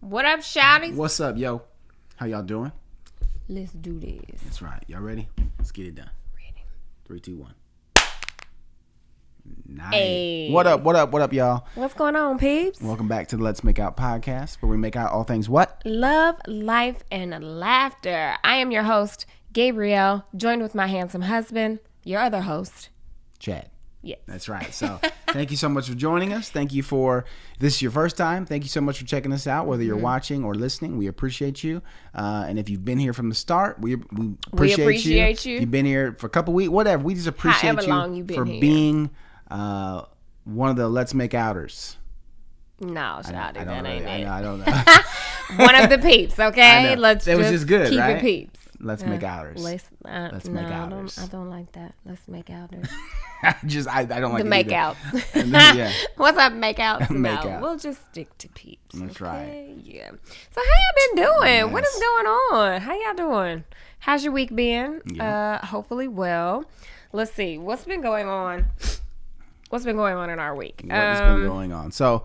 What up, shouties? What's up, yo? How y'all doing? Let's do this. That's right. Y'all ready? Let's get it done. Ready. 3, 2, 1. Nice. Hey. What up, y'all? What's going on, peeps? Welcome back to the Let's Make Out podcast, where we make out all things what? Love, life, and laughter. I am your host, Gabriel, joined with my handsome husband, your other host, Chad. Yes. That's right. So thank you so much for joining us. Thank you for, this is your first time. Thank you so much for checking us out, whether you're watching or listening. We appreciate you. And if you've been here from the start, we appreciate you. If you've been here for a couple weeks, whatever. We just appreciate for being one of the Let's Make Outers. No, shouty, that ain't it. I don't know. One of the peeps, okay? Let's just good, keep right? it peeps. Let's make outers. Let's make outers. I don't like that. Let's make outers. I don't like the it make either. outs. Yeah. What's up, make outs? Make No, out. we'll just stick to peeps. That's okay? right. Yeah. So how y'all been doing? Yes. What is going on? How y'all doing? How's your week been? Yeah. Hopefully well. Let's see. What's been going on? What's been going on in our week? What has been going on? So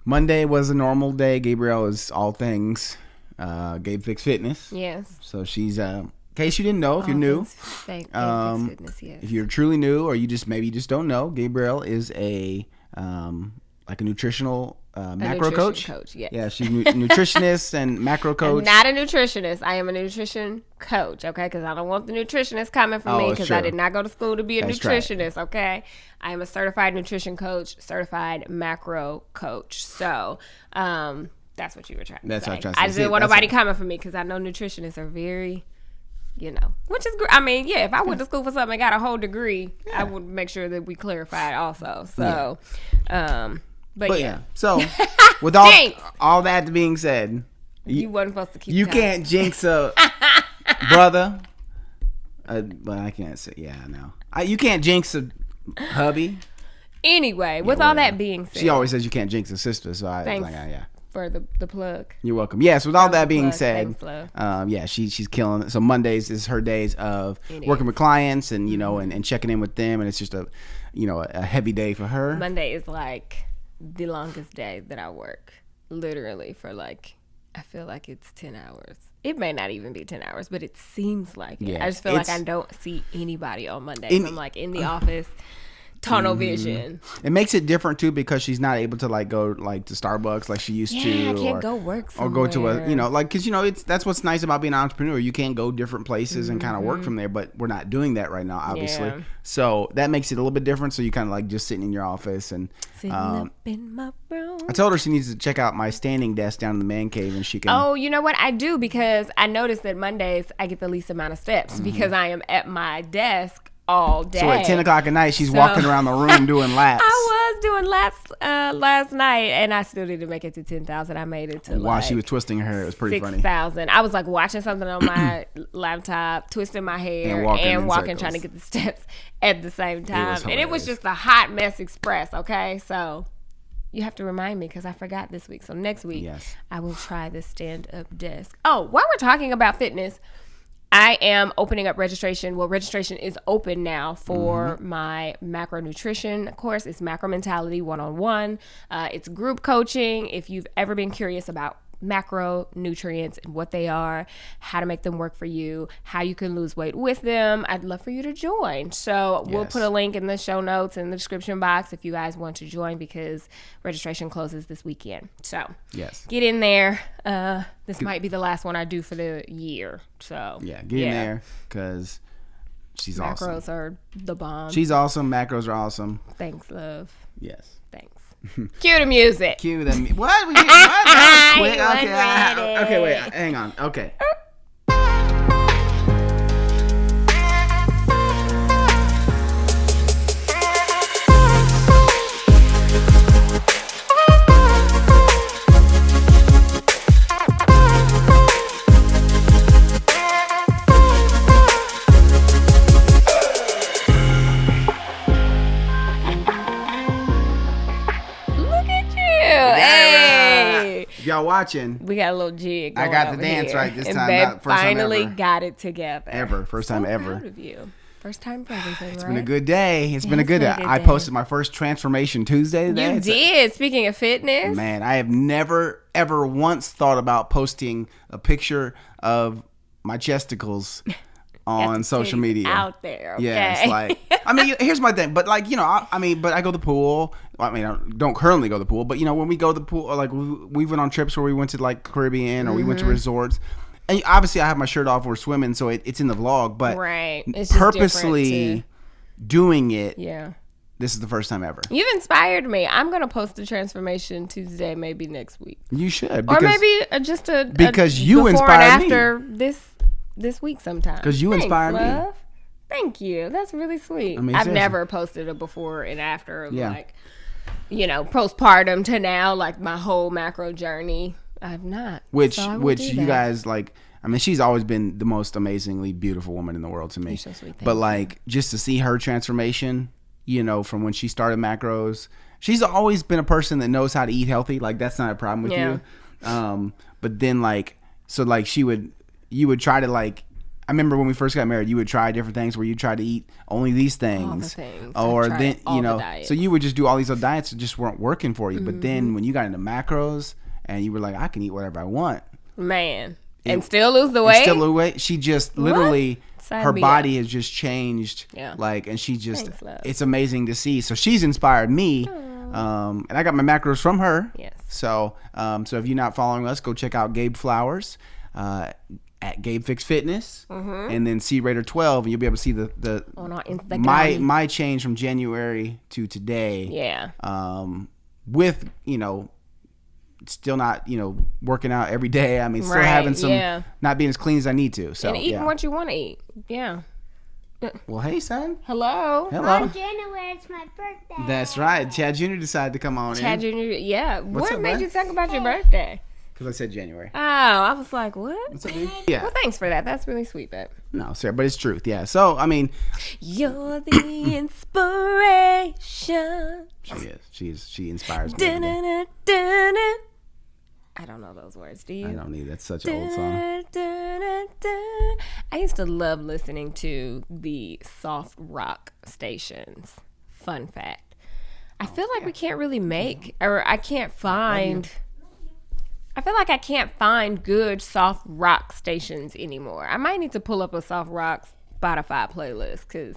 Monday was a normal day. Gabrielle is all things Gabe Fix Fitness. Yes. So she's in case you didn't know, if you're new, Fitness, yes. if you're truly new, or you just don't know, Gabrielle is a like a nutritional macro coach. Yes. Yeah, she's nutritionist and macro coach. I'm not a nutritionist. I am a nutrition coach, okay? Because I don't want the nutritionist coming for me because I did not go to school to be a nutritionist, okay? I am a certified nutrition coach, certified macro coach. So, that's what you were trying to say. That's what I'm trying to say. I just didn't want nobody coming for me because I know nutritionists are very, which is great. I mean, yeah, if I went to school for something and got a whole degree, I would make sure that we clarified also. So, but yeah. So, with all that being said, you wasn't supposed to keep you talking. can't jinx a brother. But I can't say, no. You can't jinx a hubby. Anyway, with all that being said, she always says you can't jinx a sister, so I was like, for the plug. You're welcome. Yes, with all that being said, thanks, she's killing it. So Mondays is her days of working with clients and and checking in with them, and it's just a heavy day for her. Monday is like the longest day that I work, literally for I feel like it's 10 hours. It may not even be 10 hours, but it seems like it. Yeah, I just feel like I don't see anybody on Mondays. I'm in the office. Tunnel vision. It makes it different too because she's not able to go to Starbucks like she used to. I can't go work somewhere. Or go to a because that's what's nice about being an entrepreneur. You can go different places and kind of work from there, but we're not doing that right now, obviously. Yeah. So that makes it a little bit different. So you kind of just sitting in your office and sitting up in my room. I told her she needs to check out my standing desk down in the man cave and she can. Oh, you know what? I do because I noticed that Mondays I get the least amount of steps because I am at my desk all day. So at 10 o'clock at night, she's walking around the room doing laps. I was doing laps last night, and I still didn't make it to 10,000. I made it to while she was twisting her hair. It was pretty 6,000. I was watching something on my laptop, twisting my hair, and walking trying to get the steps at the same time. It was just a hot mess express, okay? So you have to remind me because I forgot this week. So next week, I will try the stand-up desk. Oh, while we're talking about fitness, I am opening up registration. Well, registration is open now for my macronutrition course. It's Macro Mentality 101. It's group coaching. If you've ever been curious about macronutrients and what they are, how to make them work for you, how you can lose weight with them, I'd love for you to join. So we'll put a link in the show notes in the description box if you guys want to join because registration closes this weekend. So get in there. This might be the last one I do for the year. So get in there because she's awesome. Macros are the bomb. She's awesome. Macros are awesome. Thanks, love. Yes. Thanks. Cue the music. Cue the music. What? What? That was quick. Okay, wait. Hang on. Okay. Y'all watching? We got a little jig. I got the dance here. right this and time. Babe First finally time ever. got it together. First time ever. Proud of you. First time for everything, It's been a good day. It's been a good day. I posted my first Transformation Tuesday today. You did. Speaking of fitness. Man, I have never, ever once thought about posting a picture of my chesticles on social media. Out there, okay? Yeah, it's like, I mean, here's my thing. But like, you know, but I go to the pool. I mean, I don't currently go to the pool. But, you know, when we go to the pool, like we went on trips where we went to like Caribbean or we went to resorts. And obviously, I have my shirt off. We're swimming, so it's in the vlog. But it's purposely doing it. Yeah, this is the first time ever. You've inspired me. I'm gonna post a Transformation Tuesday, maybe next week. You should, or maybe just because you before inspired and after me this week sometime. Because you inspired me. Thank you. That's really sweet. I mean, I've never posted a before and after of like, you know, postpartum to now, like my whole macro journey. I've not. Which you guys like. I mean, she's always been the most amazingly beautiful woman in the world to me. You're so sweet. But like, just to see her transformation, you know, from when she started macros, she's always been a person that knows how to eat healthy. Like, that's not a problem with you. But then like, so like you would try to like. I remember when we first got married, you would try different things where you try to eat only these things. All the things. Or then, you know, so you would just do all these other diets that just weren't working for you. But then when you got into macros and you were like, I can eat whatever I want. Man. And still lose the weight? Still lose weight. She just literally, her body has just changed. Yeah. Like, and she just, it's amazing to see. So she's inspired me. And I got my macros from her. Yes. So, so if you're not following us, go check out Gabe Flowers. At Gabe Fix Fitness, and then C Raider 12, and you'll be able to see the on our Instagram. my change from January to today. Yeah. With, you know, still not, you know, working out every day. I mean, still having some not being as clean as I need to. So and eating what you want to eat. Yeah. Well, hey, son. Hello. On January, it's my birthday. That's right. Chad Jr. decided to come on in. Chad Jr. Yeah. What up, made you talk about your birthday? Because I said January. Oh, I was like, what? What's up, dude? Yeah. Well, thanks for that. That's really sweet, babe. No, sir, but it's truth. Yeah. So, I mean. You're the inspiration. She is. She inspires me. I don't know those words. Do you? I don't need. That's such an old song. I used to love listening to the soft rock stations. Fun fact. I feel like we can't really make, or I can't find. I feel like I can't find good soft rock stations anymore. I might need to pull up a soft rock Spotify playlist because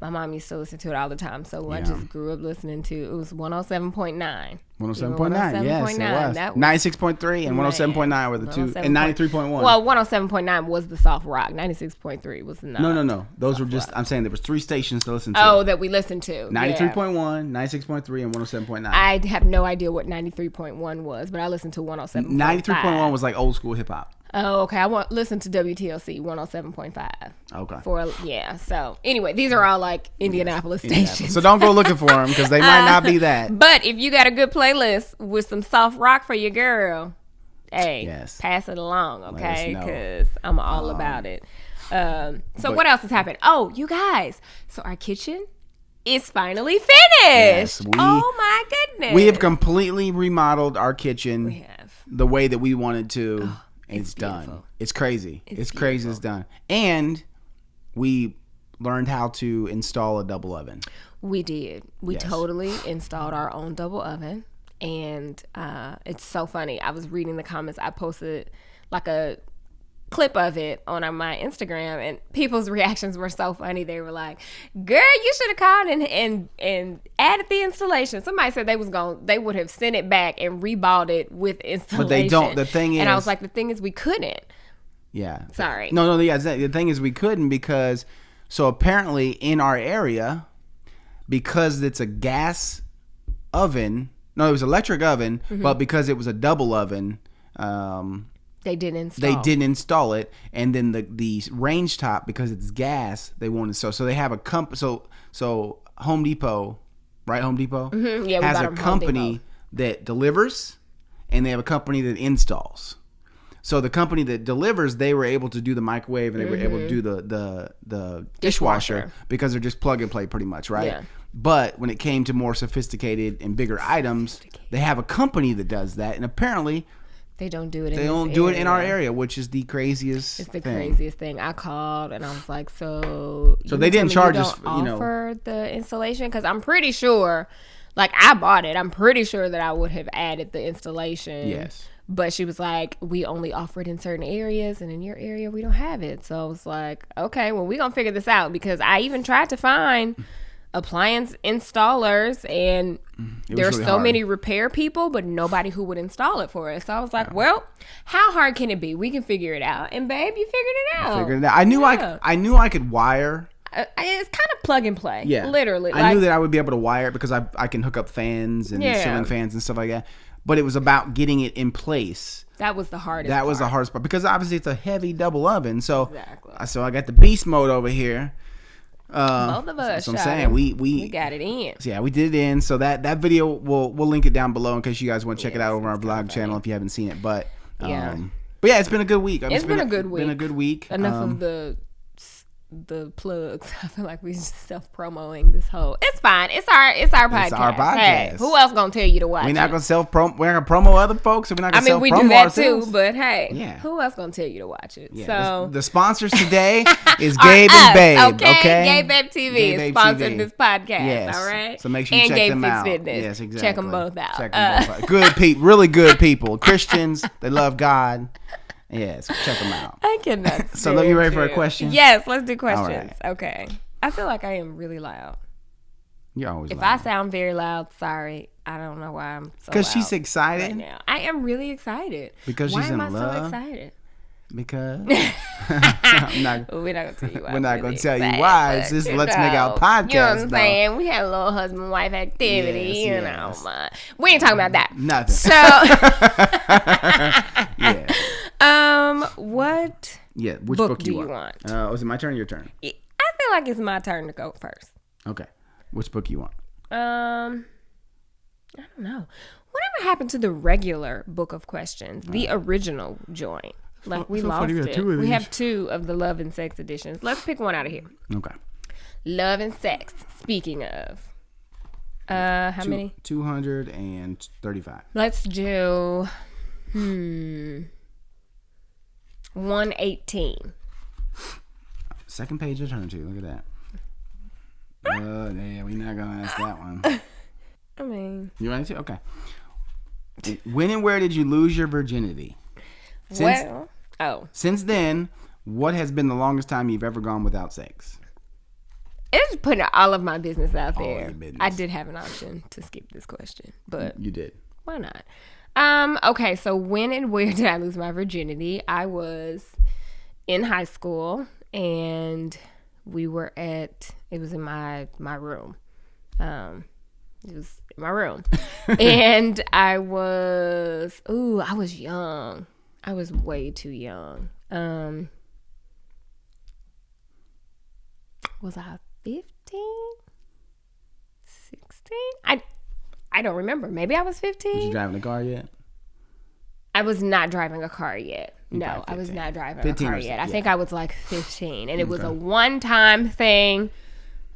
my mom used to listen to it all the time. So I just grew up listening to it. Was 107.9. 107.9, yes, it was. 96.3 and 107.9 were the two, and 93.1. Well, 107.9 was the soft rock. 96.3 was the no. Those were just, I'm saying there was 3 stations to listen to. Oh, that we listened to. 93.1, 96.3, and 107.9. I have no idea what 93.1 was, but I listened to 107.5. 93.1 was like old school hip hop. Oh, okay. I want listen to WTLC 107.5. Okay. So anyway, these are all like Indianapolis stations. So don't go looking for them because they might not be that. But if you got a good playlist with some soft rock for your girl, hey, pass it along, okay? Because I'm all about it. So what else has happened? Oh, you guys. So our kitchen is finally finished. Yes, oh my goodness. We have completely remodeled our kitchen. We have. The way that we wanted to. It's done. It's crazy. It's crazy. It's done. And we learned how to install a double oven. We did. We totally installed our own double oven. And it's so funny. I was reading the comments. I posted like a clip of it on my Instagram, and people's reactions were so funny. They were like, girl, you should have called and added the installation. Somebody said they would have sent it back and rebought it with installation. But they don't. The thing is, and I was like, the thing is we couldn't. Yeah. Sorry. No, yeah. The thing is we couldn't because, so apparently in our area, because it's a gas oven, no, it was electric oven, but because it was a double oven, they didn't install it, and then the range top, because it's gas, they won't install. So they have a so Home Depot, right? Home Depot has a company that delivers, and they have a company that installs. So the company that delivers, they were able to do the microwave, and they were able to do the dishwasher because they're just plug and play pretty much, right? Yeah. But when it came to more sophisticated and bigger items, they have a company that does that, and apparently They don't do it. They don't do it in our area, which is the craziest. It's the craziest thing. I called and I was like, so they didn't charge us, offer the installation? Because I'm pretty sure, like, I bought it. I'm pretty sure that I would have added the installation. Yes. But she was like, we only offer it in certain areas, and in your area we don't have it. So I was like, okay, well, we're gonna figure this out, because I even tried to find appliance installers, and there's really so many repair people, but nobody who would install it for us. So I was like, well, how hard can it be? We can figure it out. And babe, you figured it out. I knew I could wire. It's kind of plug and play. Yeah, literally. I knew that I would be able to wire it, because I can hook up fans and ceiling fans and stuff like that. But it was about getting it in place. That was the hardest part. That was the hardest part, because obviously it's a heavy double oven. So, so I got the beast mode over here. Both of us. So I'm saying we got it in. So yeah, we did it in. So that video we'll link it down below in case you guys want to check it out over our vlog channel if you haven't seen it. But yeah, it's been a good week. It's been a good week. Been a good week. Enough of the plugs. I feel like we're just self-promoting this whole. It's fine. It's our podcast. It's our podcast. Hey, who else gonna tell you to watch? We're not gonna we're gonna promo other folks. So we're not gonna we do that ourselves. Too. But hey, who else gonna tell you to watch it? Yeah, so the sponsors today is Gabe and Babe. Okay, Gabe TV is sponsored this podcast. Yes. All right. So make sure you check them out. Fitness. Yes, exactly. Check them both out. Good people, really good people. Christians. They love God. Yes, check them out. I cannot. So, are you ready for a question? Yes, let's do questions. Right. Okay. I feel like I am really loud. You're always loud. If I sound very loud, sorry. I don't know why I'm so loud. Because she's excited? Right now. I am really excited. Because she's in love? Why am I so excited? Because we're not gonna tell you why. We're not gonna tell you why. It's just Let's Make Out podcast. You know what I'm saying? We had a little husband-wife activity. Yes, you know, we ain't talking about that. Nothing. So, what? Yeah, which book do you want? Was it my turn or your turn? I feel like it's my turn to go first. Okay, which book you want? I don't know. Whatever happened to the regular book of questions, the original joint? Like, we lost it. We have 2 of the Love and Sex editions. Let's pick one out of here. Okay. Love and Sex. Speaking of. How many? 235. Let's do 118. Second page to turn to. Look at that. Yeah, we're not going to ask that one. I mean. You ready to? Okay. When and where did you lose your virginity? Since then, what has been the longest time you've ever gone without sex? It's putting all of my business out there. I did have an option to skip this question, but you did. Why not? Okay, so when and where did I lose my virginity? I was in high school, and we were it was in my room. It was in my room. And I was young. I was way too young. Was I 15? 16? I don't remember. Maybe I was 15. Was you driving a car yet? I was not driving a car yet. No, I was not driving a car yet. I think I was like 15. And it was a one-time thing.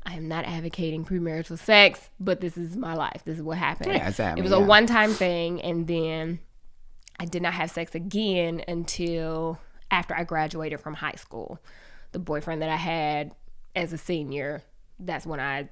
I am not advocating premarital sex, but this is my life. This is what happened. Yeah, it's happening. It was a one-time thing, and then I did not have sex again until after I graduated from high school. The boyfriend that I had as a senior, that's when I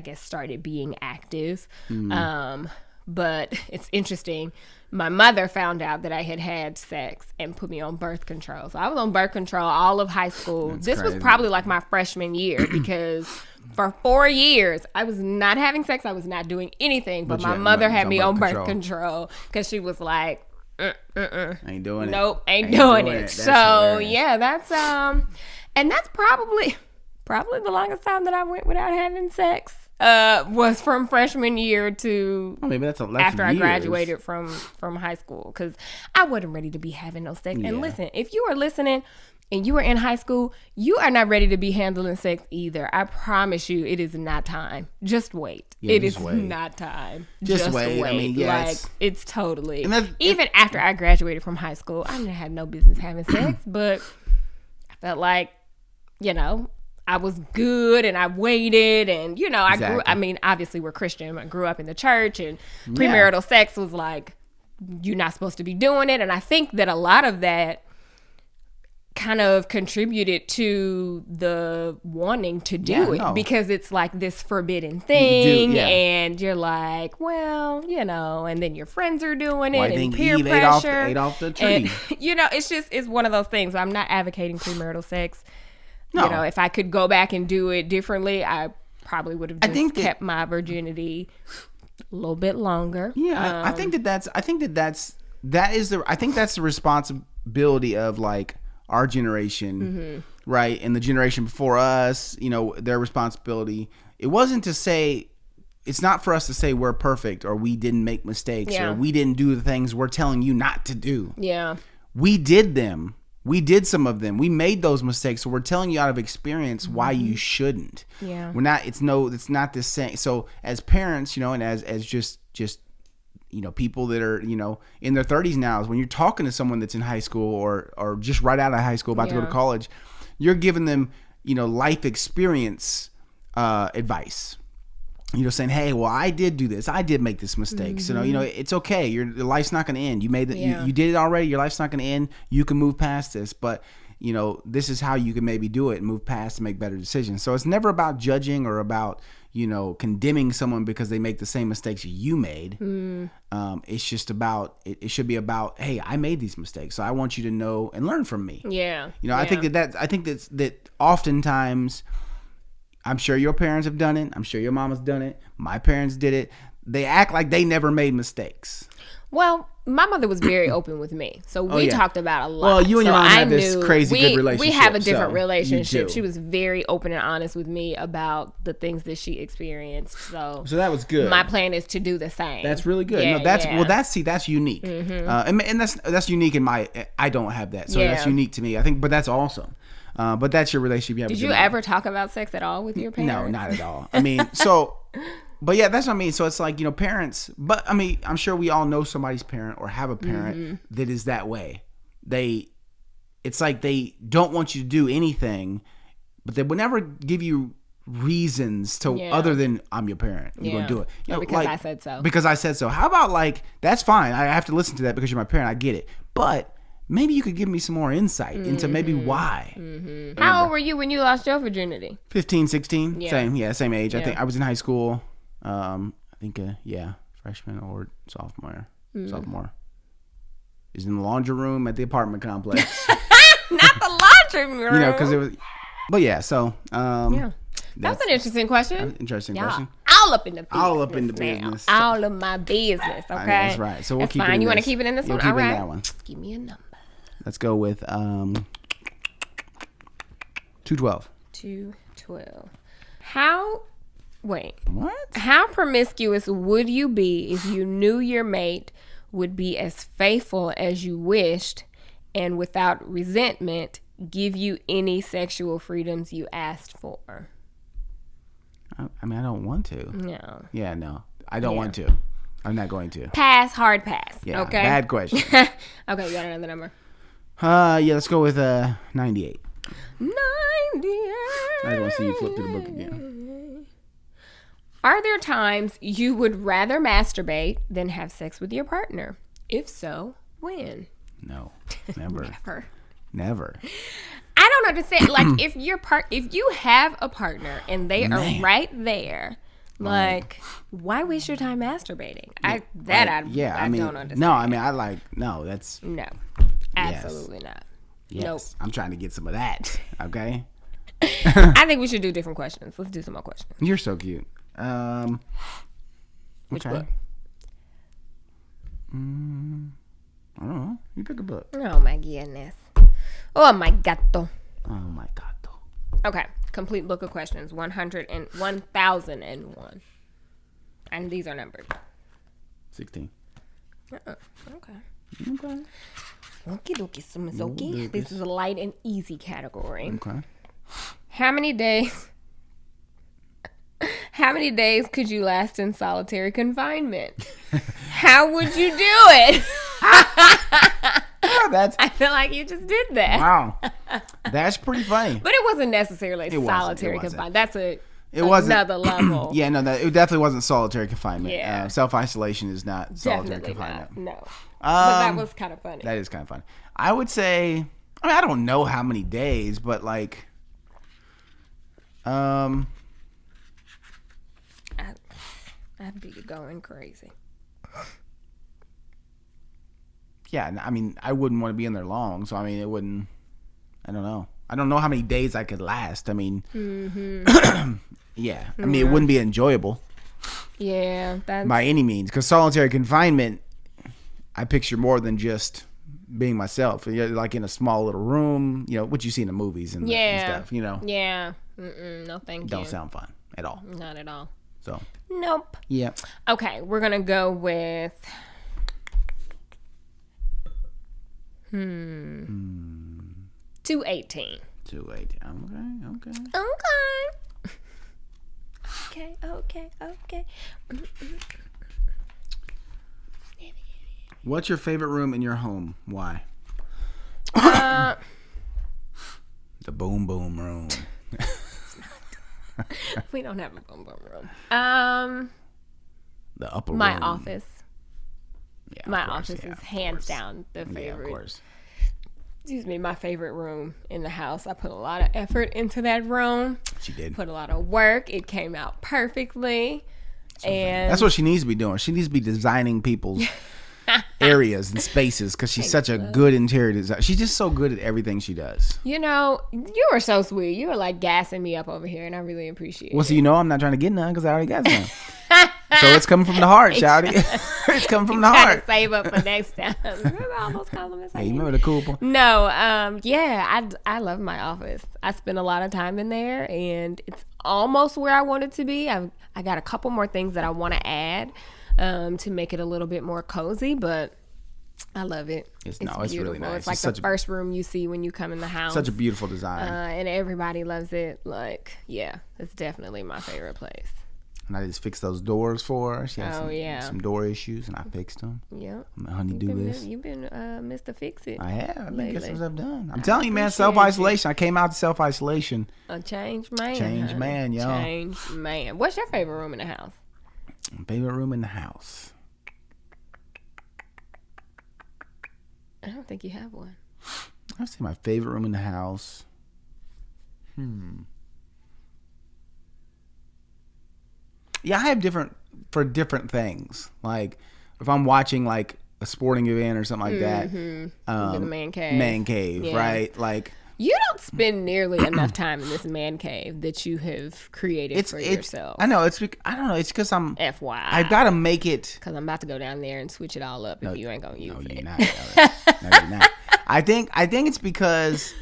guess started being active. But it's interesting. My mother found out that I had sex and put me on birth control. So I was on birth control all of high school. This was probably like my freshman year, because for 4 years I was not having sex. I was not doing anything. But my mother had me on birth control because she was like, ain't doing it. Nope, ain't doing it. So hilarious. Yeah, that's and that's probably the longest time that I went without having sex. Was from freshman year to maybe that's after I graduated from high school, because I wasn't ready to be having no sex. Yeah. And listen, if you are listening and you are in high school, you are not ready to be handling sex either. I promise you, it is not time. Just wait. Yeah, it is not time. Just wait. I mean, yeah, like it's totally. Even after I graduated from high school, I didn't have no business having sex, but I felt like, I was good, and I waited, and I grew. I mean, obviously we're Christian. I grew up in the church, and premarital sex was like you're not supposed to be doing it. And I think that a lot of that kind of contributed to the wanting to do it because it's like this forbidden thing and you're like, well, and then your friends are doing it and peer pressure ate off the tree. And, it's one of those things. I'm not advocating premarital sex. No. If I could go back and do it differently, I probably would have just kept my virginity a little bit longer. Yeah, I think that's the responsibility of like our generation, right? And the generation before us, their responsibility. It wasn't to say, it's not for us to say we're perfect or we didn't make mistakes or we didn't do the things we're telling you not to do. Yeah. We did them. We did some of them. We made those mistakes. So we're telling you out of experience why you shouldn't. Yeah. It's not the same. So as parents, and as just people that are, in their 30s now, is when you're talking to someone that's in high school or just right out of high school, about to go to college, you're giving them, life experience advice. Saying, hey, well, I did do this. I did make this mistake. So, it's okay. Your life's not going to end. You made you did it already. Your life's not going to end. You can move past this. But, this is how you can maybe do it and move past and make better decisions. So it's never about judging or about, condemning someone because they make the same mistakes you made. It's just about, it should be about, hey, I made these mistakes. So I want you to know and learn from me. Yeah. I think that oftentimes, I'm sure your parents have done it. I'm sure your mama's done it. My parents did it. They act like they never made mistakes. Well, my mother was very open with me. So we talked about a lot. Well, you and your mom have this crazy good relationship. We have a different relationship. She was very open and honest with me about the things that she experienced. So that was good. My plan is to do the same. That's really good. Yeah, that's unique. And that's unique in I don't have that. So that's unique to me. I think, but that's awesome. But that's your relationship you have. Did you ever talk about sex at all with your parents? No, not at all. I mean, but yeah, that's what I mean. So it's like, parents, but I mean, I'm sure we all know somebody's parent or have a parent that is that way. It's like they don't want you to do anything, but they would never give you reasons to other than I'm your parent. You're going to do it. Because I said so. Because I said so. How about that's fine. I have to listen to that because you're my parent. I get it. But maybe you could give me some more insight into maybe why. How old were you when you lost your virginity? 15, 16. Yeah. Same age. I think I was in high school. I think, freshman or sophomore. Sophomore. Is in the laundry room at the apartment complex. Not the laundry room. Because it was. But yeah, so. That's an interesting question. Question. All up in the business. All of my business. Okay. That's right. So we'll keep fine. it in You want to keep it in this one? All right. That one. Give me a number. Let's go with 212. 212. What? How promiscuous would you be if you knew your mate would be as faithful as you wished and without resentment give you any sexual freedoms you asked for? I mean, I don't want to. No. Yeah, no. I don't want to. I'm not going to. Pass, hard pass. Yeah, okay. Bad question. Okay, you got another number. Let's go with 98. 98. I want to see you flip through the book again. Are there times you would rather masturbate than have sex with your partner? If so, when? No, never. Never. I don't understand. Like, if you have a partner and they are right there, like, why waste your time masturbating? I don't understand. No, I mean, that's no, absolutely not. Yes. Nope. I'm trying to get some of that. Okay. I think we should do different questions. Let's do some more questions. You're so cute. Which book? I don't know. You pick a book. Oh my goodness. Oh my gato. Oh my gato. Okay. Complete book of questions. 1001. And these are numbered. 16. Okay. Okie dokie, sumizoki. This is a light and easy category. Okay. How many days could you last in solitary confinement? How would you do it? I feel like you just did that. Wow. That's pretty funny. But it wasn't necessarily solitary confinement. That's another level. Yeah, no, it definitely wasn't solitary confinement. Yeah. Self-isolation is not solitary confinement. No. But that was kind of funny. That is kind of funny. I would say, I don't know how many days, but like, I'd be going crazy. Yeah, I mean, I wouldn't want to be in there long, so I mean, it wouldn't. I don't know. I don't know how many days I could last. I mean, yeah. I mean, it wouldn't be enjoyable. Yeah, by any means, because solitary confinement, I picture more than just being myself. Like in a small little room, what you see in the movies and stuff. Yeah. No, thank you. Don't sound fun at all. Not at all. So. Nope. Yeah. Okay, we're gonna go with. 218. 218. Okay. What's your favorite room in your home? Why? The boom boom room. We don't have a boom boom room. The upper room. My office. Yeah, my office is hands down the favorite. Yeah, of course. Excuse me, my favorite room in the house. I put a lot of effort into that room. She did. Put a lot of work. It came out perfectly. And that's what she needs to be doing. She needs to be designing people's areas and spaces because she's such a good interior designer. She's just so good at everything she does. You were so sweet. You were like gassing me up over here, and I really appreciate it. Well, so I'm not trying to get none because I already got some. So it's coming from the heart, shouty. It's coming from the heart. Save up for next time. Remember all those compliments? Hey, you remember the cool one? No, I love my office. I spend a lot of time in there, and it's almost where I want it to be. I got a couple more things that I want to add to make it a little bit more cozy, but I love it. It's really nice. It's like the first room you see when you come in the house. Such a beautiful design. And everybody loves it. Like, yeah, it's definitely my favorite place. And I just fixed those doors for her. She had some door issues, and I fixed them. Yep. Honey, do this. You've been Mr. Fix-It. I have. I've been getting some stuff done. I'm telling you, man, self-isolation. I came out to self-isolation. A changed man. Changed man, y'all. Changed man. What's your favorite room in the house? Favorite room in the house? I don't think you have one. I'd say my favorite room in the house. Yeah, I have different things. Like if I'm watching like a sporting event or something like that. The man cave. Man cave, right? Like you don't spend nearly enough time in this man cave that you have created for yourself. I know I don't know. It's because I'm FYI. I've got to make it because I'm about to go down there and switch it all up if you ain't gonna use it. You're not. No, you're not. I think it's because.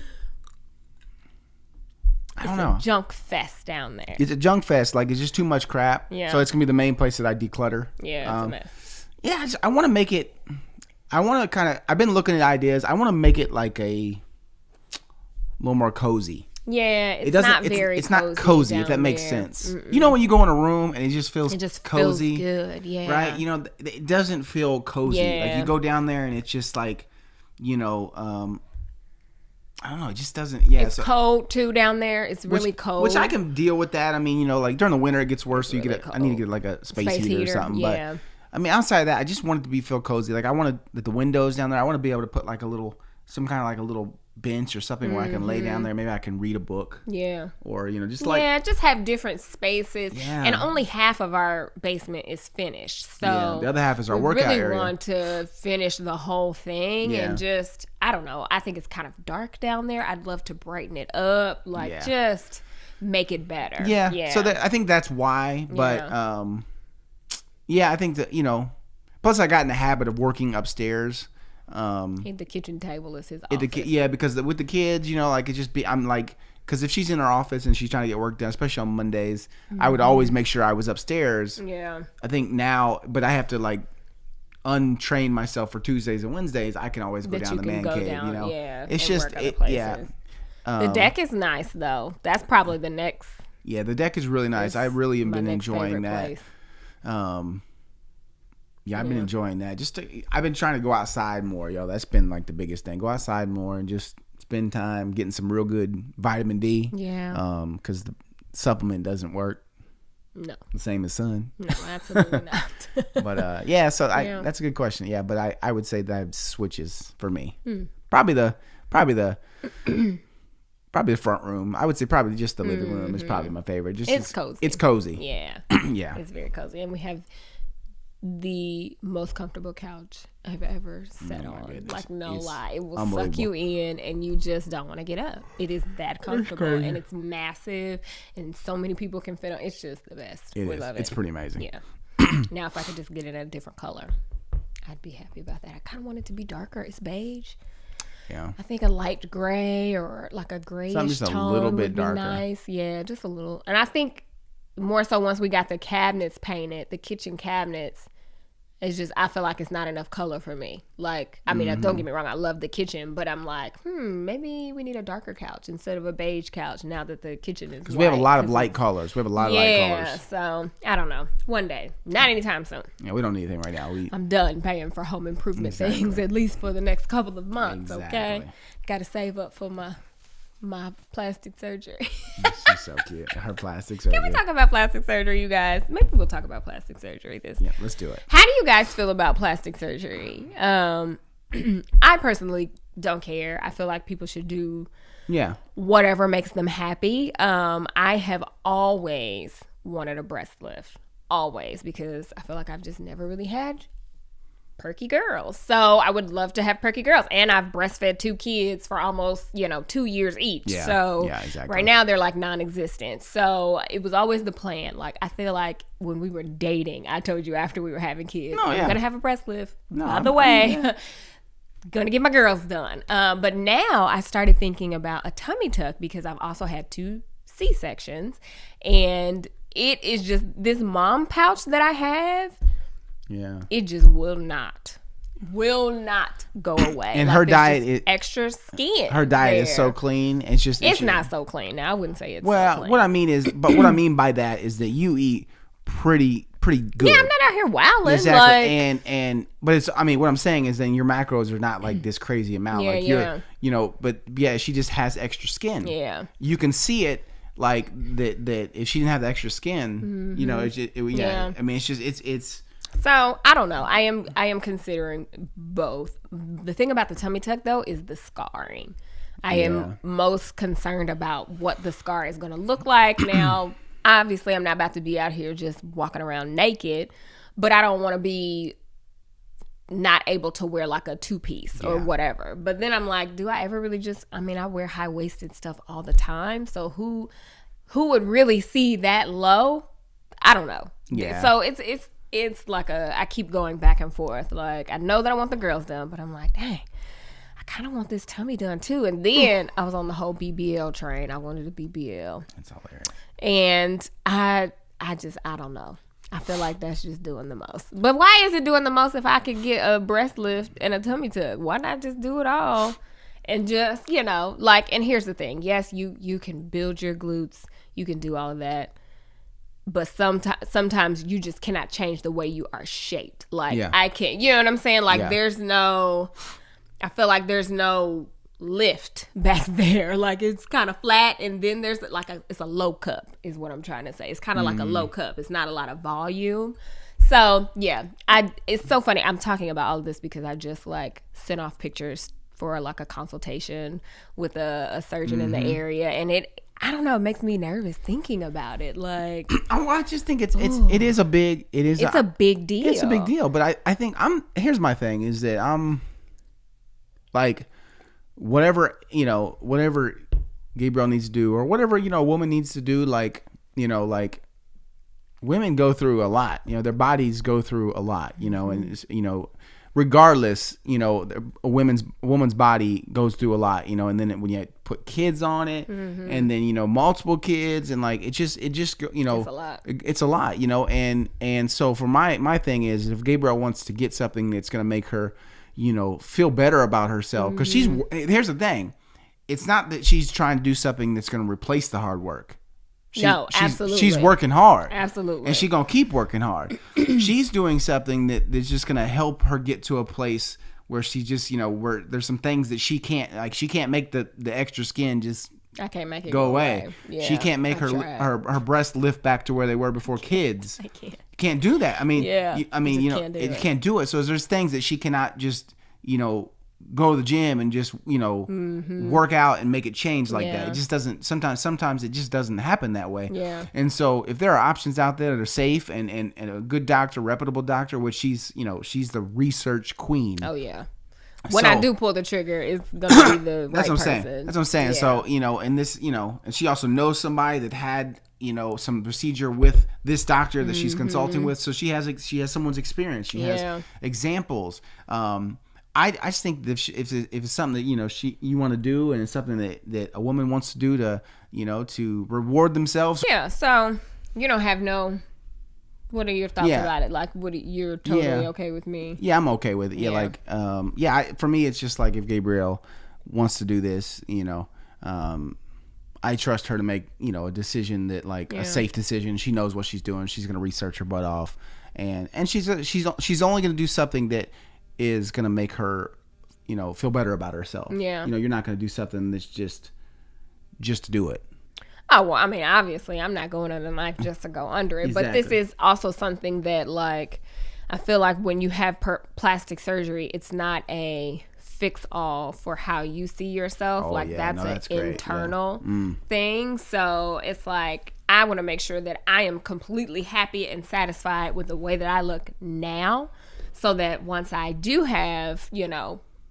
I don't know. It's a junk fest down there. It's a junk fest. Like, it's just too much crap. Yeah. So it's going to be the main place that I declutter. Yeah, it's a mess. Yeah, I want to make it... I've been looking at ideas. I want to make it like a little more cozy. Yeah, it's not very cozy. It's not cozy, if that makes sense. Mm-mm. When you go in a room and it just feels cozy. Feels good, yeah. Right? It doesn't feel cozy. Yeah. Like, you go down there and it's just like, I don't know. It just doesn't. Yeah, it's cold too down there. It's really cold. Which I can deal with that. I mean, like during the winter it gets worse. So I need to get like a space heater or something. Yeah. But I mean, outside of that, I just want it to feel cozy. Like I want the windows down there. I want to be able to put like some kind of like a little bench or something where I can lay down there. Maybe I can read a book. Yeah. Or just have different spaces. Yeah. And only half of our basement is finished. So the other half is our workout area. We really want to finish the whole thing and just I don't know. I think it's kind of dark down there. I'd love to brighten it up, just make it better. Yeah. Yeah. So I think that's why. But I think that plus I got in the habit of working upstairs. The kitchen table is his office. Because with the kids, like it just I'm like, because if she's in her office and she's trying to get work done, especially on Mondays, I would always make sure I was upstairs. Yeah. I think now, but I have to like untrain myself for Tuesdays and Wednesdays. I can always go down the man cave. Yeah. It's just the deck is nice though. That's probably the next. Yeah, the deck is really nice. I really have been enjoying that. Yeah, I've been enjoying that. I've been trying to go outside more, yo. That's been like the biggest thing. Go outside more and just spend time getting some real good vitamin D. Yeah. Because the supplement doesn't work. No. The same as sun. No, absolutely not. But that's a good question. Yeah, but I would say that switches for me. Probably the front room. I would say probably just the living room is probably my favorite. It's cozy. It's cozy. Yeah. Yeah. It's very cozy, and we have the most comfortable couch I've ever sat on. Goodness. Like, no lie. It will suck you in and you just don't want to get up. It is that comfortable and it's massive and so many people can fit on. It's just the best. We love it. It's pretty amazing. Yeah. Now, if I could just get it in a different color, I'd be happy about that. I kind of want it to be darker. It's beige. Yeah. I think a light gray or like a grayish just a tone little bit would be darker. nice. Yeah, just a little. And I think more so once we got the cabinets painted, the kitchen cabinets, it's just, I feel like it's not enough color for me. Like, I mean, don't get me wrong, I love the kitchen, but I'm like, maybe we need a darker couch instead of a beige couch now that the kitchen is because we have a lot of light colors. Yeah, so I don't know. One day, not anytime soon. Yeah, we don't need anything right now. I'm done paying for home improvement things, at least for the next couple of months. Okay, got to save up for my plastic surgery. She's so cute. Her plastic surgery. Can we talk about plastic surgery, you guys? Maybe we'll talk about plastic surgery. Yeah, let's do it. How do you guys feel about plastic surgery? I personally don't care. I feel like people should do whatever makes them happy. I have always wanted a breast lift. Always, because I feel like I've just never really had perky girls. So I would love to have perky girls. And I've breastfed 2 kids for almost, 2 years each. Yeah. So yeah, exactly. Right now they're like non-existent. So it was always the plan. Like, I feel like when we were dating, I told you after we were having kids, I'm going to have a breast lift. By the way, going to get my girls done. But now I started thinking about a tummy tuck because I've also had 2 C-sections. And it is just this mom pouch that I have. Yeah, it just will not go away. And like, her diet is extra skin. Her diet is so clean. It's not so clean. Now I wouldn't say it's well. So clean. What I mean by that is that you eat pretty good. Yeah, I'm not out here wilding. Exactly. But it's. I mean, what I'm saying is then your macros are not like this crazy amount. Yeah, like you're, But yeah, she just has extra skin. Yeah, you can see it. Like that if she didn't have the extra skin, it's just, I mean, it's. So I don't know. I am considering both. The thing about the tummy tuck though is the scarring. I am most concerned about what the scar is going to look like. Now, obviously, I'm not about to be out here just walking around naked, but I don't want to be not able to wear like a 2-piece or whatever. But then I'm like, do I ever really I wear high-waisted stuff all the time. So who would really see that low? I don't know. Yeah. So it's like I keep going back and forth. Like, I know that I want the girls done, but I'm like, dang, I kind of want this tummy done too. And then I was on the whole BBL train. I wanted a BBL. That's hilarious. And I don't know. I feel like that's just doing the most. But why is it doing the most if I could get a breast lift and a tummy tuck? Why not just do it all? And just, and here's the thing. Yes, you can build your glutes. You can do all of that. But sometimes you just cannot change the way you are shaped. Like, I can't, you know what I'm saying? Like, I feel like there's no lift back there. Like, it's kind of flat, and then there's it's a low cup is what I'm trying to say. It's kind of like a low cup. It's not a lot of volume. So, yeah, it's so funny. I'm talking about all of this because I just, sent off pictures for, a consultation with a surgeon in the area, and I don't know. It makes me nervous thinking about it. Like, I just think it is a big deal. It's a big deal. It's a big deal. But I think here's my thing is that I'm like, whatever Gabriel needs to do or whatever, a woman needs to do, women go through a lot, their bodies go through a lot, and regardless, a woman's body goes through a lot, and then when you put kids on it, and then multiple kids, and it's a lot, and so for my thing is, if Gabriel wants to get something that's going to make her, feel better about herself, because here's the thing, it's not that she's trying to do something that's going to replace the hard work. Absolutely. She's working hard. Absolutely. And she's going to keep working hard. She's doing something that's just going to help her get to a place where she just, where there's some things that she can't make the extra skin just I can't make it go away. Yeah, she can't make her breasts lift back to where they were before kids. I can't. You can't do that. I mean, you can't do it. So there's things that she cannot just, go to the gym and just, work out and make it change like that. It just doesn't, sometimes it just doesn't happen that way. Yeah. And so if there are options out there that are safe and a good doctor, reputable doctor, which she's the research queen. Oh, yeah. When I do pull the trigger, it's going to be the right person. That's what I'm saying. Yeah. So, and this, and she also knows somebody that had, some procedure with this doctor that she's consulting with. So she has someone's experience. She has examples. I just think that if it's something that, you want to do and it's something that a woman wants to do to, to reward themselves. Yeah. So you don't have what are your thoughts about it? Like, you're totally okay with me? Yeah, I'm okay with it. Yeah, like, for me, it's just like if Gabrielle wants to do this, I trust her to make, a decision that a safe decision. She knows what she's doing. She's going to research her butt off, and she's only going to do something that is going to make her, feel better about herself. Yeah. You're not going to do something that's just to do it. Oh, well, I mean, obviously, I'm not going under the knife just to go under it. Exactly. But this is also something that, I feel like when you have plastic surgery, it's not a fix-all for how you see yourself. That's an internal thing. So it's like, I want to make sure that I am completely happy and satisfied with the way that I look now, so that once I do have,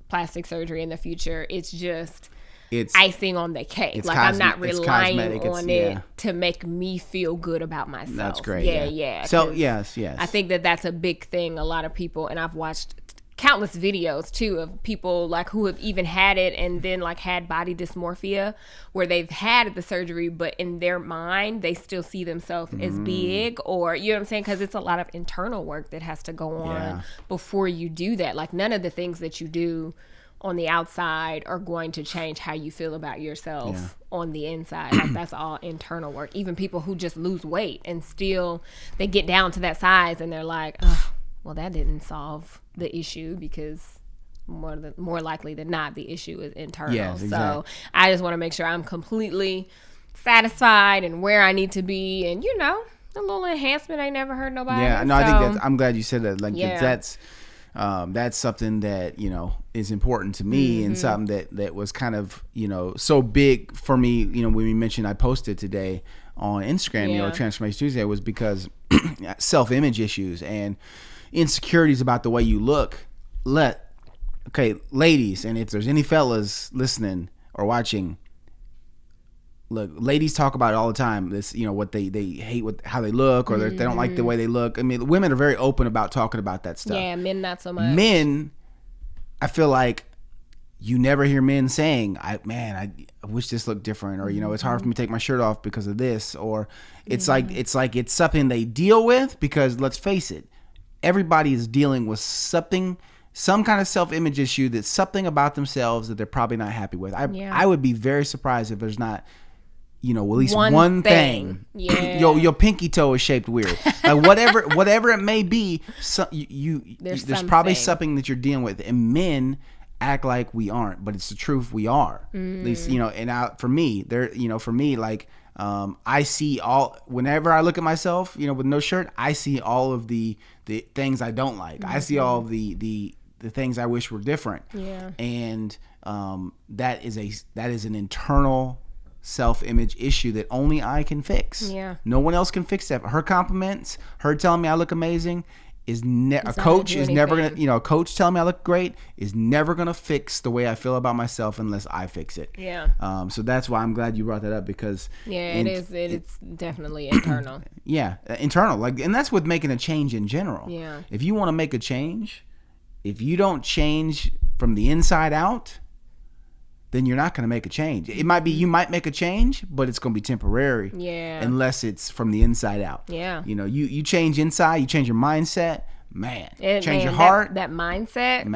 plastic surgery in the future, it's just... It's icing on the cake. I'm not relying on it to make me feel good about myself. That's great. Yeah. So yes. I think that's a big thing. A lot of people, and I've watched countless videos too of people who have even had it and then had body dysmorphia, where they've had the surgery, but in their mind they still see themselves as big, or you know what I'm saying? Because it's a lot of internal work that has to go on before you do that. None of the things that you do on the outside are going to change how you feel about yourself on the inside. That's all internal work. Even people who just lose weight and still they get down to that size and they're like, oh, well, that didn't solve the issue, because more likely than not the issue is internal. Yes, exactly. So I just want to make sure I'm completely satisfied and where I need to be, and a little enhancement ain't never hurt nobody. Yeah, no, I think I'm glad you said that. That's something that is important to me, and something that was kind of so big for me. When we mentioned, I posted today on Instagram, Transformation Tuesday, was because self-image issues and insecurities about the way you look. Ladies, and if there's any fellas listening or watching, look, ladies talk about it all the time. This, what they hate how they look, or they don't like the way they look. I mean, women are very open about talking about that stuff. Yeah, men not so much. Men, I feel like you never hear men saying, I wish this looked different, or it's hard for me to take my shirt off because of this, or it's it's something they deal with, because let's face it, everybody is dealing with some kind of self-image issue, that's something about themselves that they're probably not happy with. I would be very surprised if there's not at least one thing. Yeah. Your pinky toe is shaped weird. Whatever it may be, there's probably something that you're dealing with. And men act like we aren't, but it's the truth, we are. At least, and for me, I see whenever I look at myself, with no shirt, I see all of the things I don't like. I see all of the things I wish were different. Yeah. And that is an internal self-image issue that only I can fix. Yeah. No one else can fix that. Her compliments, her telling me I look amazing, a coach is never gonna, a coach telling me I look great is never gonna fix the way I feel about myself unless I fix it. Yeah. So that's why I'm glad you brought that up, because it's definitely internal. Yeah, internal. And that's with making a change in general. Yeah. If you want to make a change, if you don't change from the inside out, then you're not going to make a change. It might be, you might make a change, but it's going to be temporary. Yeah. Unless it's from the inside out. Yeah. You change inside, you change your mindset, change your heart. That mindset,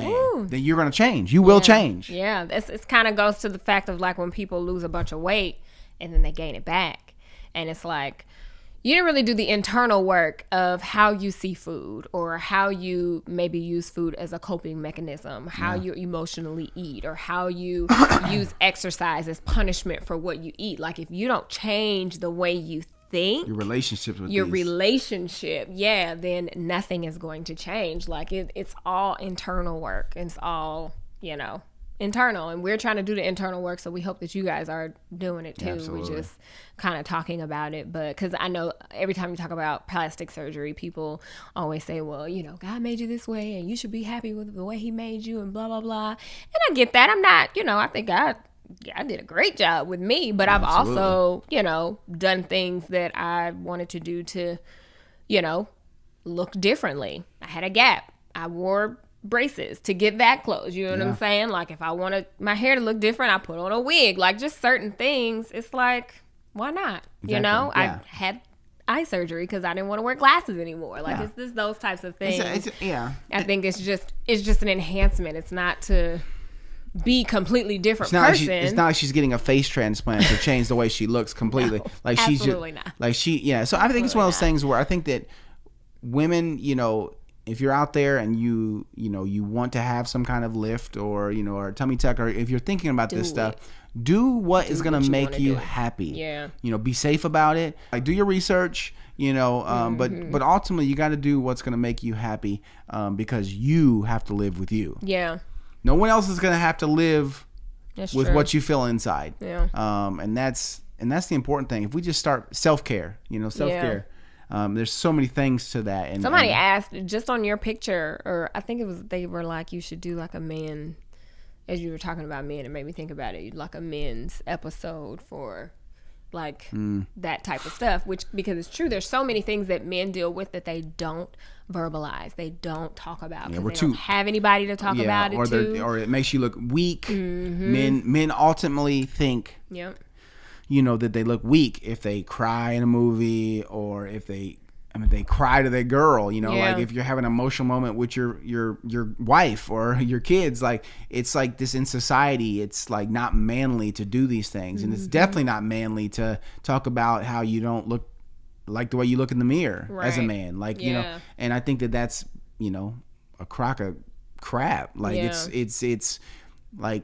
then you're going to change. You will change. Yeah. It's kind of goes to the fact of when people lose a bunch of weight and then they gain it back. And it's like, you didn't really do the internal work of how you see food or how you maybe use food as a coping mechanism, how you emotionally eat, or how you use exercise as punishment for what you eat. Like, if you don't change the way you think, your relationships with then nothing is going to change. Like, it's all internal work. It's all, internal, and we're trying to do the internal work, so we hope that you guys are doing it too. Absolutely. We're just kind of talking about it, but because I know every time you talk about plastic surgery, people always say, well, God made you this way and you should be happy with the way he made you and blah blah blah, and I get that. I'm not, I think God did a great job with me, but I've also done things that I wanted to do to look differently. I had a gap. I wore braces to get that close. You know what I'm saying? Like, if I wanted my hair to look different, I put on a wig. Like, just certain things. It's like, why not? Exactly. I had eye surgery because I didn't want to wear glasses anymore. Like, it's just those types of things. I think it's just an enhancement. It's not to be completely different person. It's not like she's getting a face transplant to change the way she looks completely. No, she's absolutely not. So I think it's one of those things where I think that women, if you're out there and you want to have some kind of lift or or tummy tuck, or if you're thinking about this stuff, do what is going to make you happy. Yeah. Be safe about it. Like, do your research. But ultimately you got to do what's going to make you happy, because you have to live with you. Yeah. No one else is going to have to live with what you feel inside. Yeah. And that's the important thing. If we just start self-care, self-care. There's so many things to that. And somebody asked just on your picture, or I think they were like, you should do like a men, as you were talking about men, it made me think about it, like a men's episode for like that type of stuff, because it's true, there's so many things that men deal with that they don't verbalize, they don't talk about, because they don't have anybody to talk about it or it makes you look weak. Men ultimately think that they look weak if they cry in a movie, or if they cry to their girl, like if you're having an emotional moment with your wife or your kids, like, it's like this in society, it's like not manly to do these things. And it's definitely not manly to talk about how you don't look like the way you look in the mirror as a man, like, and I think that's, a crock of crap. Like, it's like,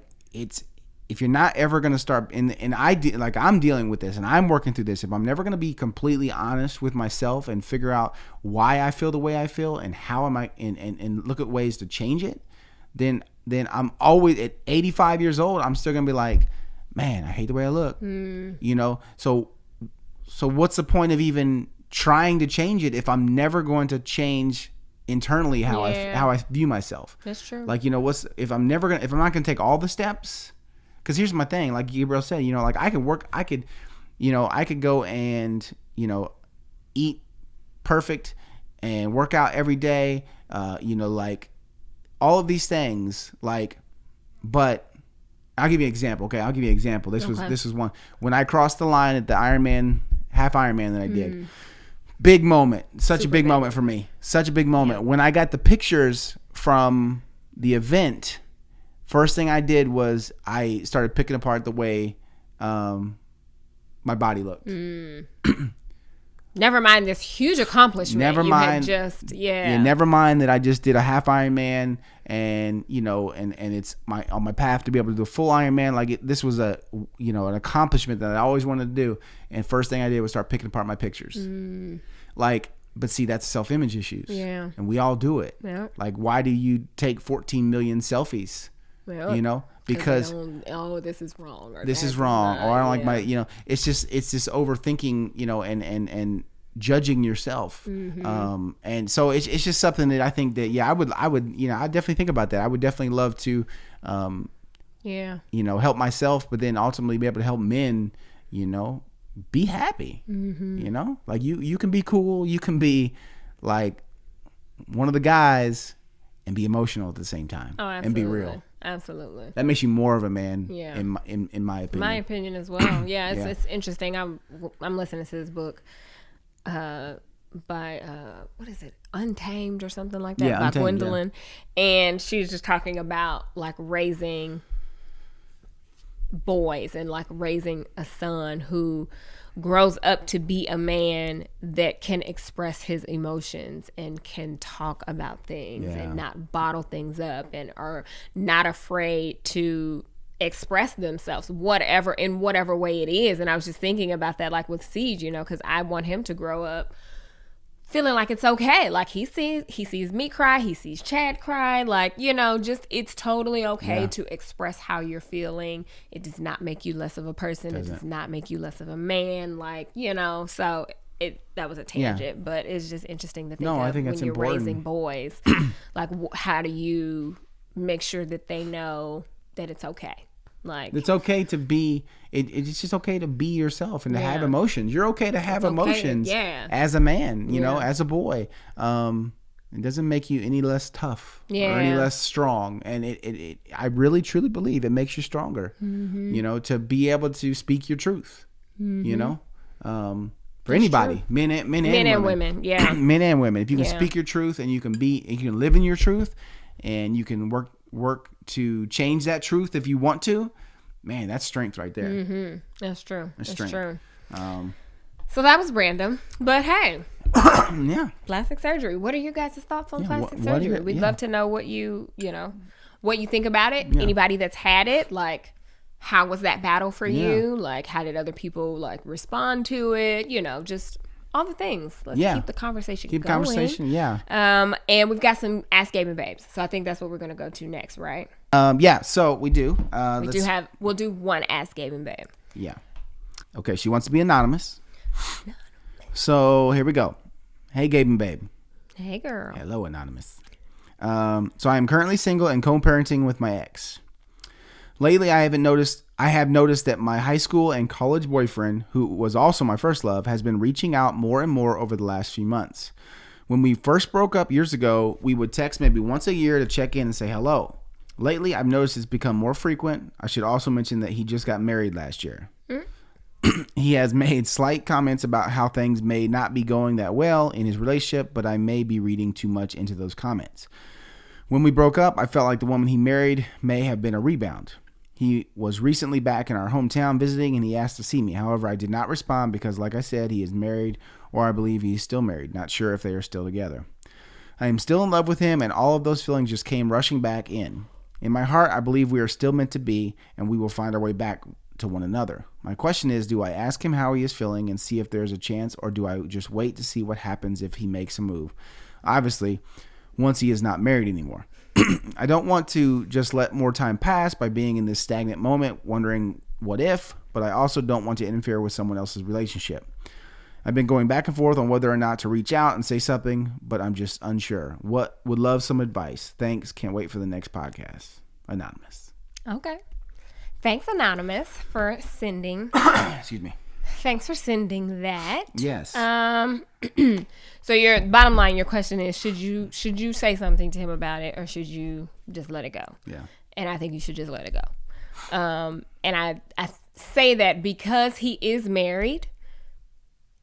if you're not ever going to start, I'm dealing with this and I'm working through this, if I'm never going to be completely honest with myself and figure out why I feel the way I feel and how am I, and look at ways to change it, then I'm always, at 85 years old, I'm still going to be like, man, I hate the way I look. So what's the point of even trying to change it if I'm never going to change internally how I view myself? That's true. Like, if I'm not going to take all the steps. Because here's my thing, like Gabriel said, like I could go and, eat perfect and work out every day, like all of these things, like, but I'll give you an example. Okay. This was one, when I crossed the line at the half Ironman that I did, big moment, such a big moment for me, such a big moment. When I got the pictures from the event, first thing I did was I started picking apart the way my body looked. Never mind this huge accomplishment. Never mind that I just did a half Ironman, and and it's on my path to be able to do a full Ironman. Like, this was an accomplishment that I always wanted to do. And first thing I did was start picking apart my pictures. Like, but see, that's self-image issues. Yeah. And we all do it. Yeah. Like, why do you take 14 million selfies? Because this is wrong, or this is wrong, or I don't like my, it's just overthinking, and judging yourself. And so it's just something that I think that, I would, I definitely think about that. I would definitely love to, help myself, but then ultimately be able to help men, be happy, like you can be cool. You can be like one of the guys and be emotional at the same time and be real. Absolutely. That makes you more of a man. Yeah. In my opinion. My opinion as well. Yeah. It's interesting. I'm listening to this book, by what is it? Untamed or something like that, by Gwendolyn. Yeah. And she's just talking about like raising boys and like raising a son who grows up to be a man that can express his emotions and can talk about things and not bottle things up and are not afraid to express themselves in whatever way it is. And I was just thinking about that, like with Siege, you know, because I want him to grow up feeling like it's okay. Like he sees me cry, he sees Chad cry, like, you know, just it's totally okay to express how you're feeling. It does not make you less of a person. It does not make you less of a man, like, you know. So that was a tangent, but it's just interesting to think of when you're raising boys. Like, how do you make sure that they know that it's okay? Like, it's okay to be it's just okay to be yourself and to have emotions. You're okay to have emotions as a man, you know, as a boy. It doesn't make you any less tough or any less strong. And I really truly believe it makes you stronger, you know, to be able to speak your truth, you know, for That's anybody, true. men and women. Yeah. Men and women. If you can speak your truth and you can live in your truth and you can work to change that truth if you want to, man, that's strength right there. That's true. That's true. So that was random, but hey, plastic surgery. What are your guys' thoughts on plastic surgery? We'd love to know what you think about it. Anybody that's had it, like, how was that battle for you? Like, how did other people like respond to it? You know, just all the things. Let's keep the conversation going. And we've got some Ask Gabe and Babes. So I think that's what we're going to go to next, right? So we do. We'll do one Ask Gabe and Babe. Yeah. Okay, she wants to be anonymous. So here we go. Hey, Gabe and Babe. Hey, girl. Hello, anonymous. So I am currently single and co-parenting with my ex. Lately, I have noticed that my high school and college boyfriend, who was also my first love, has been reaching out more and more over the last few months. When we first broke up years ago, we would text maybe once a year to check in and say hello. Lately, I've noticed it's become more frequent. I should also mention that he just got married last year. He has made slight comments about how things may not be going that well in his relationship, but I may be reading too much into those comments. When we broke up, I felt like the woman he married may have been a rebound. He was recently back in our hometown visiting and he asked to see me. However, I did not respond because, like I said, he is married, or I believe he is still married. Not sure if they are still together. I am still in love with him, and all of those feelings just came rushing back in. In my heart, I believe we are still meant to be, and we will find our way back to one another. My question is, do I ask him how he is feeling and see if there's a chance, or do I just wait to see what happens if he makes a move? Obviously, once he is not married anymore. I don't want to just let more time pass by being in this stagnant moment, wondering what if, but I also don't want to interfere with someone else's relationship. I've been going back and forth on whether or not to reach out and say something, but I'm just unsure. Would love some advice. Thanks. Can't wait for the next podcast. Anonymous. Okay. Thanks, Anonymous, for sending. Excuse me. Thanks for sending that. Yes. So your bottom line, your question is, should you say something to him about it, or should you just let it go? Yeah. And I think you should just let it go. And I say that because he is married,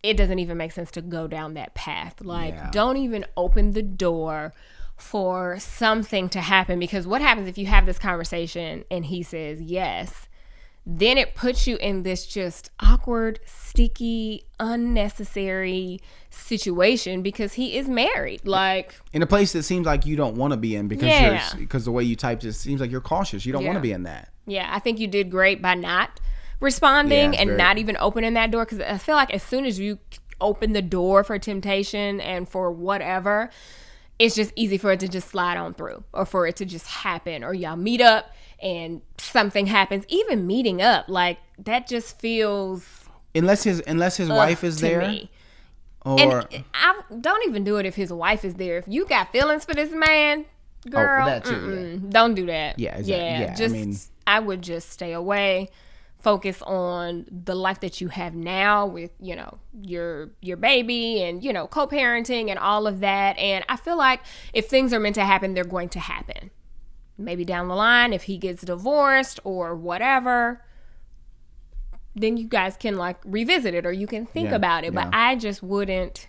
it doesn't even make sense to go down that path. Like, don't even open the door for something to happen, because what happens if you have this conversation and he says yes? Then it puts you in this just awkward, sticky, unnecessary situation because he is married. Like, in a place that seems like you don't want to be in because the way you typed it seems like you're cautious. You don't want to be in that. Yeah, I think you did great by not responding and not even opening that door, because I feel like as soon as you open the door for temptation and for whatever, it's just easy for it to just slide on through, or for it to just happen, or y'all meet up and something happens. Even meeting up, like, that just feels, unless his wife is there me. Or and I don't even do it if his wife is there. If you got feelings for this man, girl, that too, don't do that. Yeah, exactly. I would just stay away. Focus on the life that you have now with, your baby and, co-parenting and all of that. And I feel like if things are meant to happen, they're going to happen. Maybe down the line, if he gets divorced or whatever, then you guys can revisit it, or you can think about it. But I just wouldn't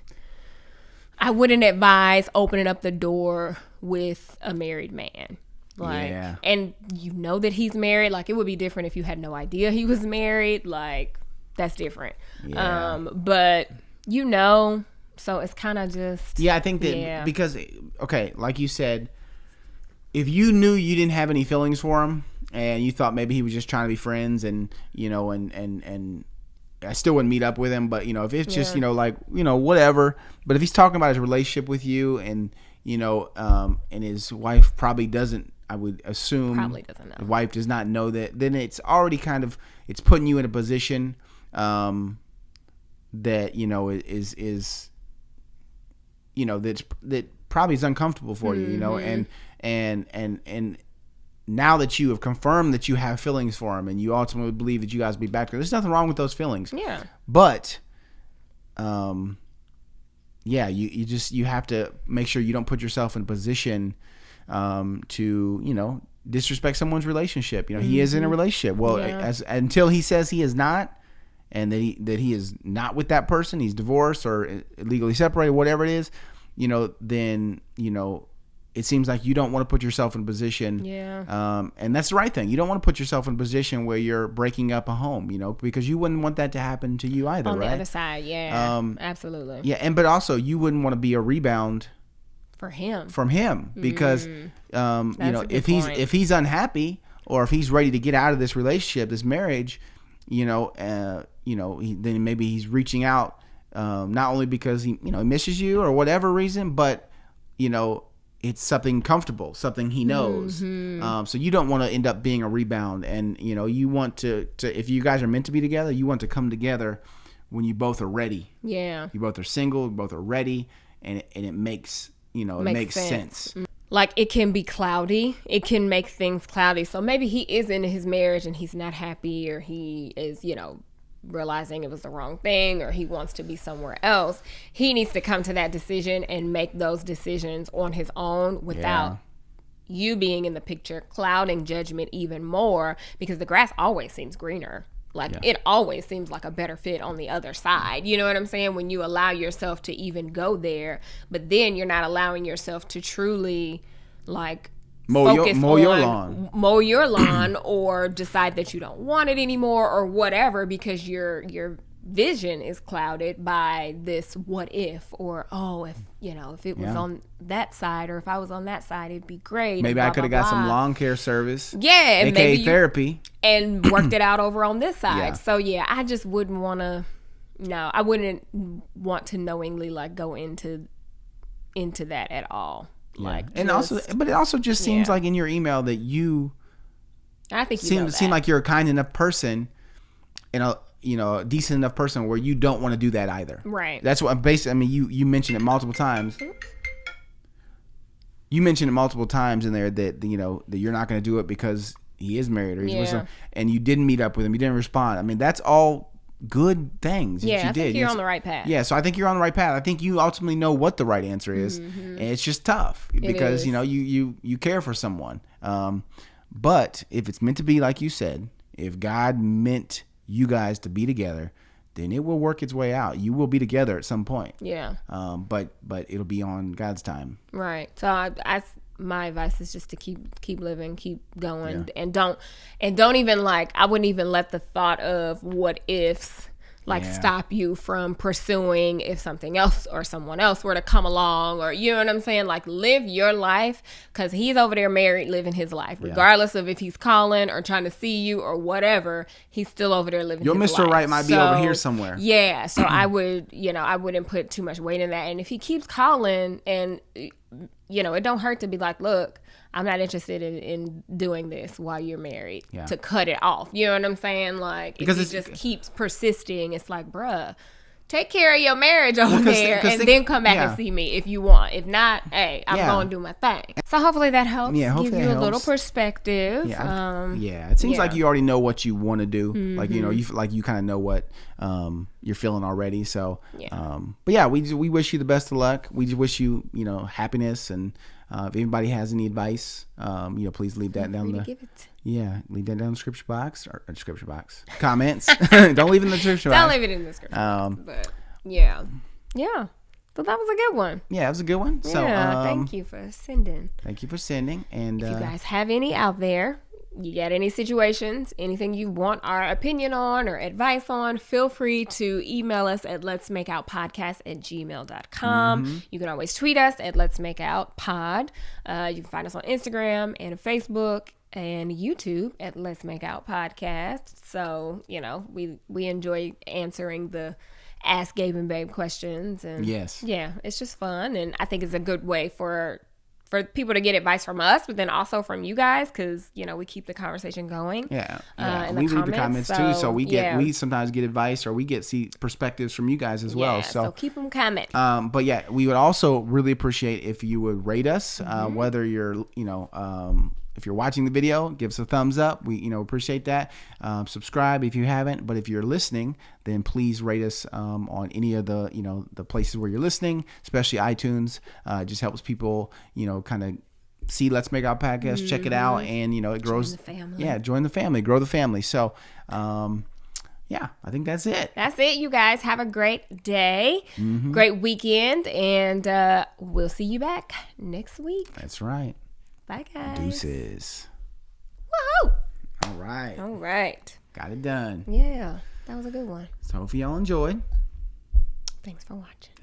advise opening up the door with a married man. Like, and you know that he's married. Like, it would be different if you had no idea he was married. Like, that's different. But you know, so it's kind of just. Yeah, I think that because, okay, like you said, if you knew you didn't have any feelings for him and you thought maybe he was just trying to be friends and, you know, and I still wouldn't meet up with him, but, you know, if it's just, you know, like, you know, whatever. But if he's talking about his relationship with you and, you know, and his wife probably doesn't, I would assume probably doesn't know. The wife does not know that, then it's already kind of, it's putting you in a position that, you know, is you know, that probably is uncomfortable for you, you know, and now that you have confirmed that you have feelings for him and you ultimately believe that you guys will be back together, there's nothing wrong with those feelings. Yeah. But, you have to make sure you don't put yourself in a position to, you know, disrespect someone's relationship. You know, he is in a relationship. Well, until he says he is not, and that he is not with that person, he's divorced or legally separated, whatever it is, you know, then, you know, it seems like you don't want to put yourself in a position. Yeah. And that's the right thing. You don't want to put yourself in a position where you're breaking up a home, you know, because you wouldn't want that to happen to you either, on right? the other side, yeah. Absolutely. Yeah, but also you wouldn't want to be a rebound from him because you know, if he's unhappy or if he's ready to get out of this relationship, this marriage, you know, then maybe he's reaching out not only because he, you know, he misses you or whatever reason, but, you know, it's something comfortable, something he knows. So you don't want to end up being a rebound, and, you know, you want to if you guys are meant to be together, you want to come together when you both are ready. Yeah, you both are single, you both are ready, and it makes, you know, it makes sense. Like, it can be cloudy. It can make things cloudy. So maybe he is in his marriage and he's not happy, or he is, you know, realizing it was the wrong thing, or he wants to be somewhere else. He needs to come to that decision and make those decisions on his own without you being in the picture, clouding judgment even more, because the grass always seems greener. Like, it always seems like a better fit on the other side. You know what I'm saying? When you allow yourself to even go there, but then you're not allowing yourself to truly, like, mow your lawn or decide that you don't want it anymore or whatever, because your vision is clouded by this what if, or if, you know, if it was on that side, or if I was on that side, it'd be great. Maybe I could have got some lawn care service. Yeah, and aka maybe therapy, and worked it out over on this side. So I just wouldn't want to. No, I wouldn't want to knowingly, like, go into that at all. Like, and but it also just seems like in your email that I think seem like you're a kind enough person, and a decent enough person where you don't want to do that either. Right. That's what I'm basically. I mean, you mentioned it multiple times. You mentioned it multiple times in there that, you know, that you're not going to do it because he is married or he's with some, and you didn't meet up with him. You didn't respond. I mean, that's all good things that you did. I think you're on the right path. Yeah, so I think you're on the right path. I think you ultimately know what the right answer is, and it's just tough because, you know, you care for someone. But if it's meant to be, like you said, if God meant you guys to be together, then it will work its way out. You will be together at some point. Yeah. But it'll be on God's time. Right. So my advice is just to keep living, keep going, and don't even, like, I wouldn't even let the thought of what ifs stop you from pursuing if something else or someone else were to come along, or, you know what I'm saying? Like, live your life, because he's over there married, living his life, regardless of if he's calling or trying to see you or whatever. He's still over there living his life. Your Mr. Right might be over here somewhere. Yeah. So I wouldn't put too much weight in that. And if he keeps calling, and, you know, it don't hurt to be like, look, I'm not interested in doing this while you're married, to cut it off. You know what I'm saying? Like, because if he just keeps persisting, it's like, bruh, take care of your marriage over there, and then come back and see me if you want. If not, hey, I'm going to do my thing. So hopefully that helps. Yeah, hopefully give you a little perspective. Yeah, it seems like you already know what you want to do. Mm-hmm. Like, you know, you kind of know what you're feeling already. So, but yeah, we wish you the best of luck. We just wish you, you know, happiness, and if anybody has any advice, you know, please leave that down leave that down in the description box, or description box. Comments. Don't leave it in the description box. Don't leave it in the description box. But yeah. So that was a good one. Yeah, it was a good one. So thank you for sending. Thank you for sending. And if you guys have any out there, you got any situations, anything you want our opinion on or advice on, feel free to email us at letsmakeoutpodcast@gmail.com. You can always tweet us at letsmakeoutpod. You can find us on Instagram and Facebook and YouTube at Let's Make Out Podcast. So, we enjoy answering the Ask Gabe and Babe questions. And yes. Yeah, it's just fun. And I think it's a good way for people to get advice from us, but then also from you guys, because we keep the conversation going. Yeah. We read the comments too, so we sometimes get advice, or we get perspectives from you guys as well. So keep them coming. But yeah, we would also really appreciate if you would rate us, whether you're if you're watching the video, give us a thumbs up. We appreciate that. Subscribe if you haven't, but if you're listening, then please rate us on any of the the places where you're listening, especially iTunes. It just helps people kind of see Let's Make Out Podcast, check it out, and it grows. Join the family. Yeah, join the family, grow the family. So yeah, I think that's it. That's it, you guys. Have a great day, great weekend, and we'll see you back next week. That's right. Bye, guys. Deuces. Woohoo! All right. Got it done. Yeah, that was a good one. So hopefully y'all enjoyed. Thanks for watching.